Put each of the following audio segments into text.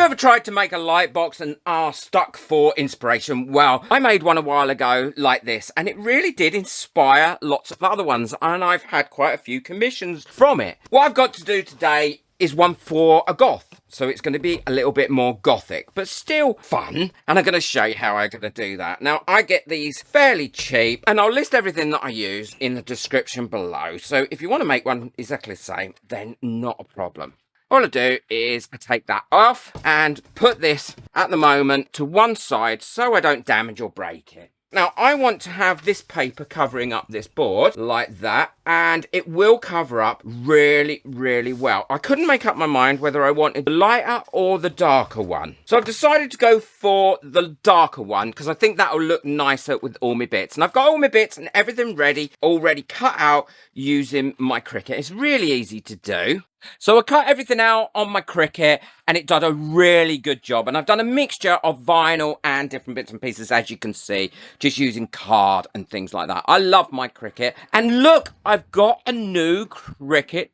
ever tried to make a light box and are stuck for inspiration? Well, I made one a while ago like this, and it really did inspire lots of other ones, and I've had quite a few commissions from it. What I've got to do today is one for a goth, so it's going to be a little bit more gothic, but still fun, and I'm going to show you how I'm going to do that. Now, I get these fairly cheap, and I'll list everything that I use in the description below, so if you want to make one exactly the same, then not a problem. All I do is I take that off and put this at the moment to one side so I don't damage or break it. Now, I want to have this paper covering up this board like that, and it will cover up really, really well. I couldn't make up my mind whether I wanted the lighter or the darker one. So I've decided to go for the darker one because I think that'll look nicer with all my bits. And I've got all my bits and everything ready, already cut out using my Cricut. It's really easy to do. So I cut everything out on my Cricut and it did a really good job. And I've done a mixture of vinyl and different bits and pieces, as you can see, just using card and things like that. I love my Cricut. And look, I've got a new Cricut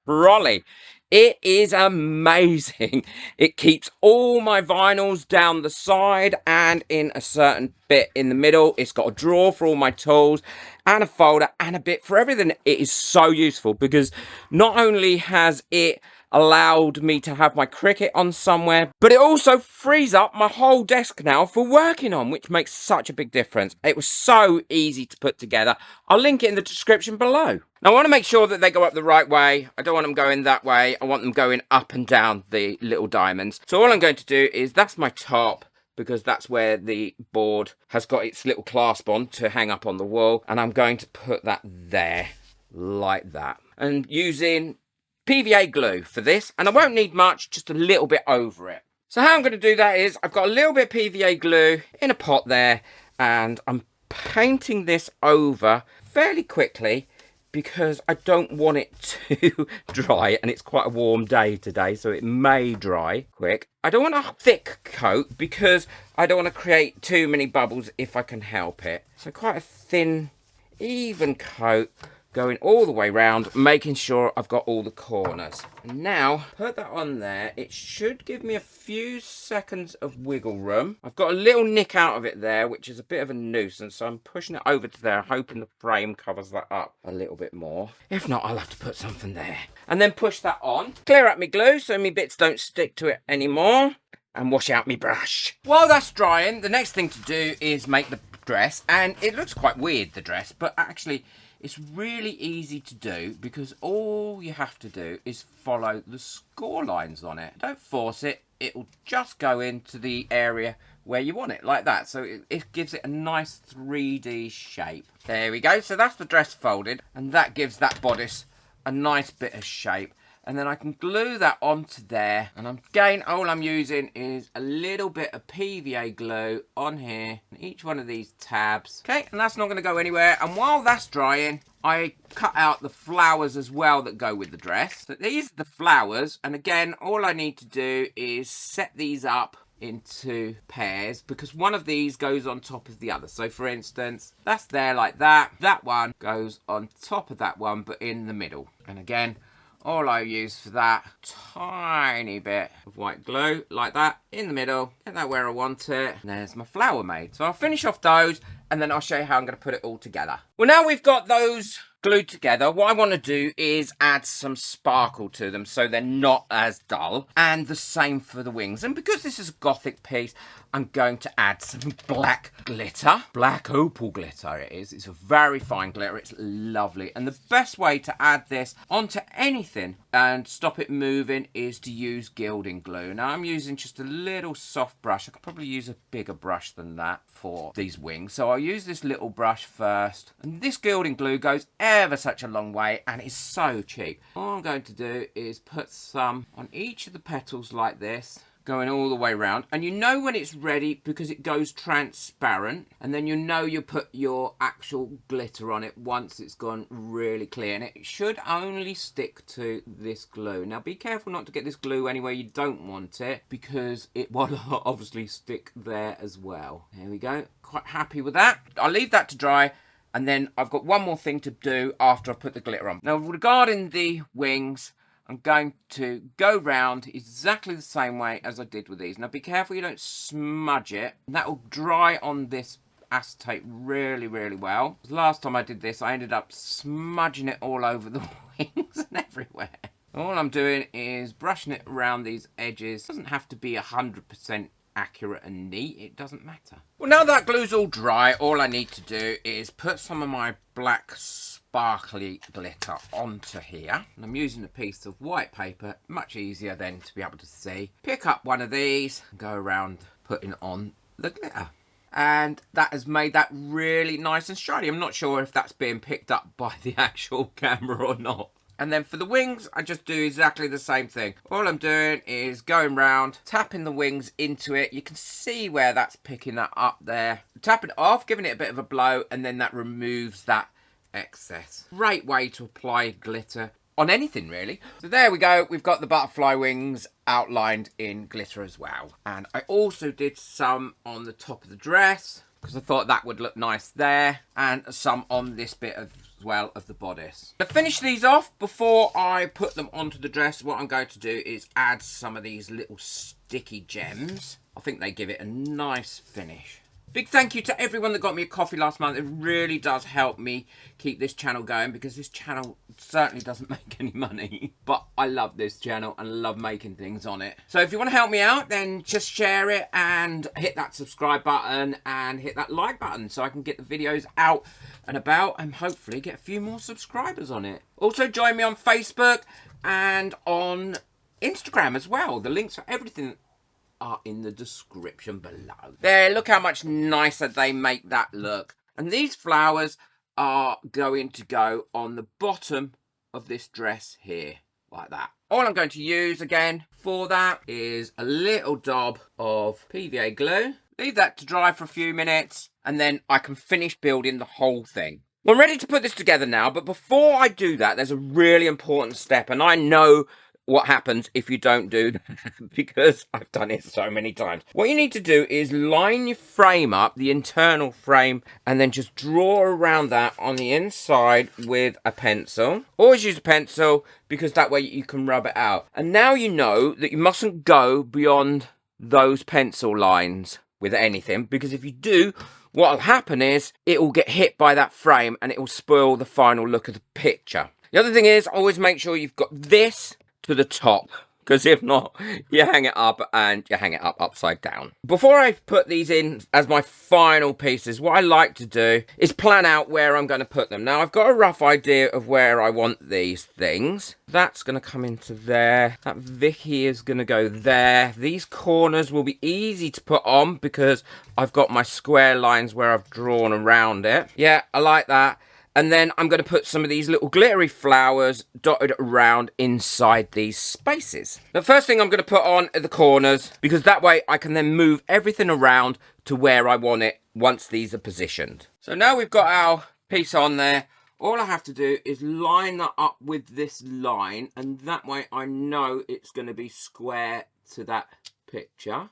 trolley. It is amazing. It keeps all my vinyls down the side and in a certain bit in the middle. It's got a drawer for all my tools and a folder and a bit for everything. It is so useful because not only has it allowed me to have my Cricut on somewhere, but it also frees up my whole desk now for working on, which makes such a big difference. It was so easy to put together. I'll link it in the description below. Now, I want to make sure that they go up the right way. I don't want them going that way. I want them going up and down the little diamonds. So all I'm going to do is, that's my top, because that's where the board has got its little clasp on to hang up on the wall. And I'm going to put that there, like that. And using PVA glue for this, and I won't need much, just a little bit over it. So how I'm going to do that is, I've got a little bit of PVA glue in a pot there, and I'm painting this over fairly quickly because I don't want it to dry, and it's quite a warm day today, so it may dry quick. I don't want a thick coat because I don't want to create too many bubbles if I can help it. So quite a thin, even coat going all the way around, making sure I've got all the corners. And now, put that on there. It should give me a few seconds of wiggle room. I've got a little nick out of it there, which is a bit of a nuisance, so I'm pushing it over to there, hoping the frame covers that up a little bit more. If not, I'll have to put something there. And then push that on. Clear up my glue so my bits don't stick to it anymore. And wash out my brush. While that's drying, the next thing to do is make the dress. And it looks quite weird, the dress, but actually it's really easy to do because all you have to do is follow the score lines on it. Don't force it. It will just go into the area where you want it, like that. So it gives it a nice 3D shape. There we go. So that's the dress folded, and that gives that bodice a nice bit of shape. And then I can glue that onto there. And again, all I'm using is a little bit of PVA glue on here, on each one of these tabs. Okay, and that's not going to go anywhere. And while that's drying, I cut out the flowers as well that go with the dress. So these are the flowers. And again, all I need to do is set these up into pairs because one of these goes on top of the other. So for instance, that's there like that. That one goes on top of that one, but in the middle. And again, all I use for that, tiny bit of white glue, like that, in the middle. Get that where I want it. And there's my flower made. So I'll finish off those, and then I'll show you how I'm going to put it all together. Well, now we've got those glued together, what I want to do is add some sparkle to them so they're not as dull. And the same for the wings. And because this is a Gothic piece, I'm going to add some black glitter. Black opal glitter it is. It's a very fine glitter. It's lovely. And the best way to add this onto anything and stop it moving is to use gilding glue. Now I'm using just a little soft brush. I could probably use a bigger brush than that for these wings. So I'll use this little brush first. And this gilding glue goes ever such a long way and it's so cheap. All I'm going to do is put some on each of the petals like this, going all the way around, and you know when it's ready because it goes transparent, and then you know you put your actual glitter on it once it's gone really clear, and it should only stick to this glue. Now be careful not to get this glue anywhere you don't want it because it will obviously stick there as well. There we go, quite happy with that. I'll leave that to dry. And then I've got one more thing to do after I've put the glitter on. Now, regarding the wings, I'm going to go round exactly the same way as I did with these. Now be careful you don't smudge it. That will dry on this acetate really, really well. Last time I did this, I ended up smudging it all over the wings and everywhere. All I'm doing is brushing it around these edges. It doesn't have to be 100% accurate and neat. It doesn't matter. Well, now that glue's all dry, all I need to do is put some of my black sparkly glitter onto here. And I'm using a piece of white paper, much easier then to be able to see. Pick up one of these and go around putting on the glitter. And that has made that really nice and shiny. I'm not sure if that's being picked up by the actual camera or not. And then for the wings, I just do exactly the same thing. All I'm doing is going round, tapping the wings into it. You can see where that's picking that up there. Tapping it off, giving it a bit of a blow, and then that removes that excess. Great way to apply glitter on anything, really. So there we go. We've got the butterfly wings outlined in glitter as well. And I also did some on the top of the dress, because I thought that would look nice there. And some on this bit as well of the bodice. To finish these off, before I put them onto the dress, what I'm going to do is add some of these little sticky gems. I think they give it a nice finish. Big thank you to everyone that got me a coffee last month. It really does help me keep this channel going, because this channel certainly doesn't make any money. But I love this channel and I love making things on it. So if you want to help me out, then just share it and hit that subscribe button and hit that like button so I can get the videos out and about and hopefully get a few more subscribers on it. Also join me on Facebook and on Instagram as well. The links for everything are in the description below. There, look how much nicer they make that look. And these flowers are going to go on the bottom of this dress here, like that. All I'm going to use again for that is a little dab of PVA glue. Leave that to dry for a few minutes, and then I can finish building the whole thing. Well, I'm ready to put this together now, but before I do that, there's a really important step, and I know what happens if you don't do that because I've done it so many times. What you need to do is line your frame up, the internal frame, and then just draw around that on the inside with a pencil. Always use a pencil because that way you can rub it out. And now you know that you mustn't go beyond those pencil lines with anything, because if you do, what will happen is it will get hit by that frame and it will spoil the final look of the picture. The other thing is, always make sure you've got this to the top, because if not, you hang it up and you hang it up upside down. Before I put these in as my final pieces, what I like to do is plan out where I'm going to put them. Now, I've got a rough idea of where I want these things. That's going to come into there. That Vicky is going to go there. These corners will be easy to put on because I've got my square lines where I've drawn around it. Yeah, I like that. And then I'm going to put some of these little glittery flowers dotted around inside these spaces. The first thing I'm going to put on are the corners, because that way I can then move everything around to where I want it once these are positioned. So now we've got our piece on there. All I have to do is line that up with this line, and that way I know it's going to be square to that picture.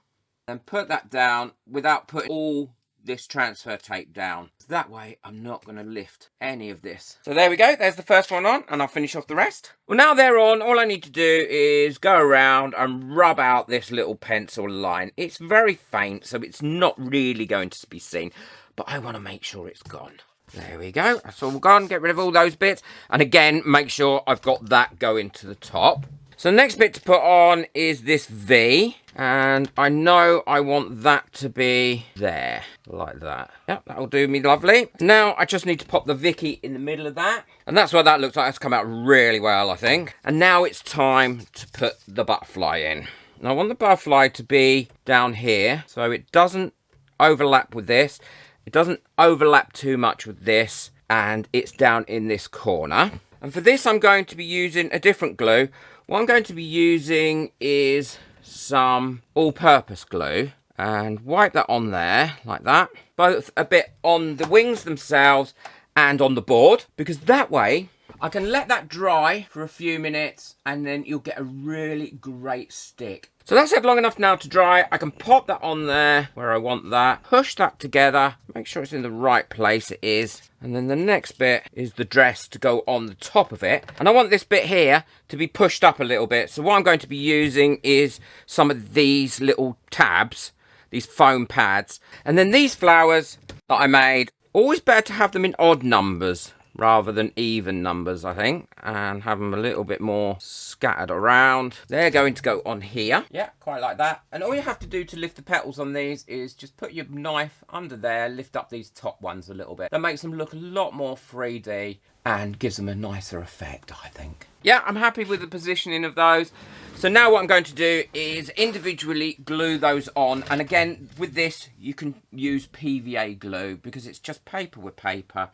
And put that down without putting all this transfer tape down. That way I'm not going to lift any of this. So there we go, there's the first one on, and I'll finish off the rest. Well, now they're on, all I need to do is go around and rub out this little pencil line. It's very faint, so it's not really going to be seen, but I want to make sure it's gone. There we go, that's all gone. Get rid of all those bits, and again, make sure I've got that going to the top. So the next bit to put on is this V, and I know I want that to be there, like that. Yep, that'll do me lovely. Now I just need to pop the Vicky in the middle of that, and that's what that looks like. It's come out really well, I think. And now it's time to put the butterfly in. Now I want the butterfly to be down here, so it doesn't overlap with this. It doesn't overlap too much with this, and it's down in this corner. And for this, I'm going to be using a different glue. What I'm going to be using is some all-purpose glue, and wipe that on there like that, both a bit on the wings themselves and on the board, because that way I can let that dry for a few minutes and then you'll get a really great stick. So that's had long enough now to dry. I can pop that on there where I want that. Push that together. Make sure it's in the right place it is. And then the next bit is the dress to go on the top of it. And I want this bit here to be pushed up a little bit. So what I'm going to be using is some of these little tabs, these foam pads. And then these flowers that I made, always better to have them in odd numbers rather than even numbers, I think, and have them a little bit more scattered around. They're going to go on here. Yeah, quite like that. And all you have to do to lift the petals on these is just put your knife under there, lift up these top ones a little bit. That makes them look a lot more 3D and gives them a nicer effect, I think. Yeah, I'm happy with the positioning of those. So now what I'm going to do is individually glue those on. And again, with this, you can use PVA glue because it's just paper with paper.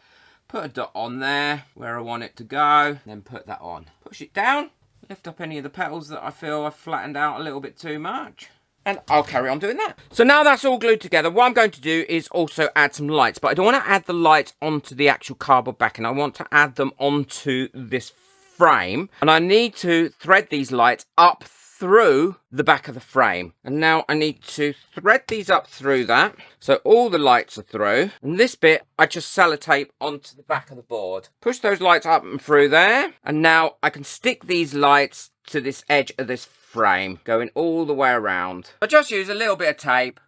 Put a dot on there where I want it to go, then put that on. Push it down, lift up any of the petals that I feel I've flattened out a little bit too much. And I'll carry on doing that. So now that's all glued together, what I'm going to do is also add some lights. But I don't want to add the lights onto the actual cardboard backing. I want to add them onto this frame. And I need to thread these lights up through the back of the frame. And now I need to thread these up through that. So all the lights are through. And this bit, I just sellotape onto the back of the board. Push those lights up and through there. And now I can stick these lights to this edge of this frame, going all the way around. I just use a little bit of tape,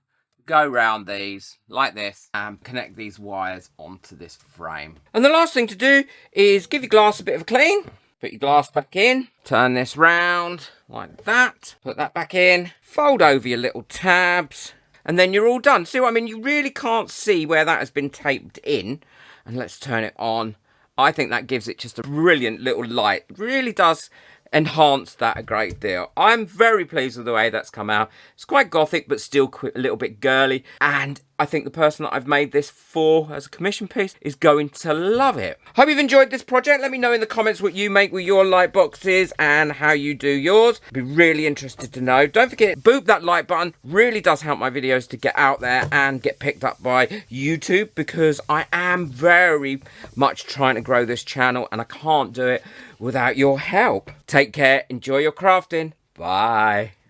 go round these like this, and connect these wires onto this frame. And the last thing to do is give your glass a bit of a clean. Put your glass back in, turn this round like that, put that back in, fold over your little tabs, and then you're all done. See what I mean? You really can't see where that has been taped in. And let's turn it on. I think that gives it just a brilliant little light. It really does enhance that a great deal. I'm very pleased with the way that's come out. It's quite gothic, but still a little bit girly. And I think the person that I've made this for as a commission piece is going to love it. Hope you've enjoyed this project. Let me know in the comments what you make with your light boxes and how you do yours. I'd be really interested to know. Don't forget, boop that like button. Really does help my videos to get out there and get picked up by YouTube, because I am very much trying to grow this channel and I can't do it without your help. Take care. Enjoy your crafting. Bye.